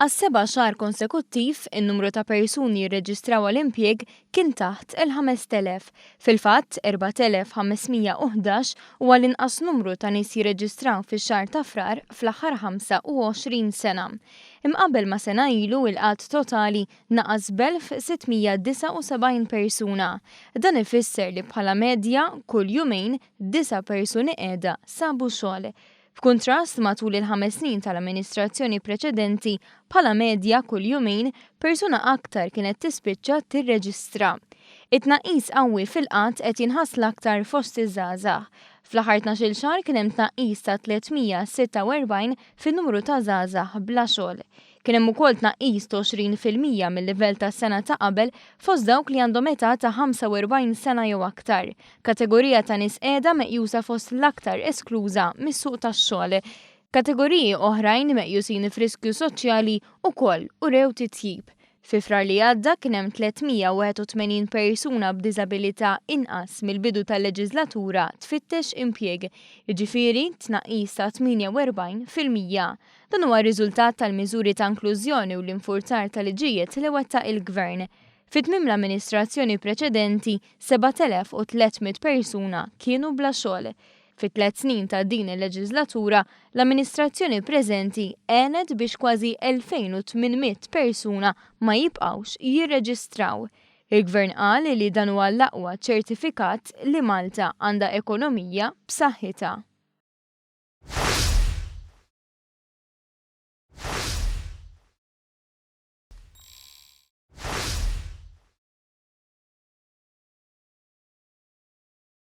Għas-7 xahar konsekuttiv, in-numru ta' persuni jirreġistraw għall-impjieg kien taħt il-5,000. Fil-fatt, 4,511 huwa l-inqas numru ta' nies jirreġistraw fix-xahar ta' Frar fl-aħħar 25 sena. Imqabbel ma' sena ilu il-qatt totali naqas b'1,679 persuna. Dan ifisser li bħala medja kull jumejn 9 persuni qiegħda sabu xogħol. F'kuntrast matul il-5 snin tal-amministrazzjoni preċedenti, bħala medja kull jumejn persuna aktar kienet tispiċċa tirreġistra. It-tnaqqis qawwi fil-qatt qed jinħass l-aktar fost iż-żgħażagħ. Fl-aħħar 12-il xahar kien hemm tnaqqis ta' 346 fin-numru ta' żgħażagħ bla xogħol. Kien hemm ukoll tnaqqis ta' 20% mill-livell tas-sena ta' qabel fost dawk li għandhom età ta' 45 sena jew aktar. Kategorija ta' nies qiegħda meqjusa fost l-aktar eskluża mis-suq tax-xogħol. Kategoriji oħrajn meqjusin f'riskju soċjali wkoll urew titjib. Fi Frar li għadda kien hemm 381 persuna b'diżabilità inqas mill-bidu tal-leġislatura tfittex impjieg, jiġifieri tnaqqis ta' 48%. Dan huwa riżultat tal-miżuri ta' inklużjoni u l-infurzar tal-liġijiet li wettaq il-Gvern. Fit-tmiem l-amministrazzjoni preċedenti, 7,300 persuna kienu bla xogħol. Fit-3 snin ta' din il-leġislatura, l-amministrazzjoni preżenti għenet biex kważi 2,800 persuna ma jibqgħux jirreġistraw. Il-Gvern qal li dan huwa l-aqwa ċertifikat li Malta għandha ekonomija b'saħħitha.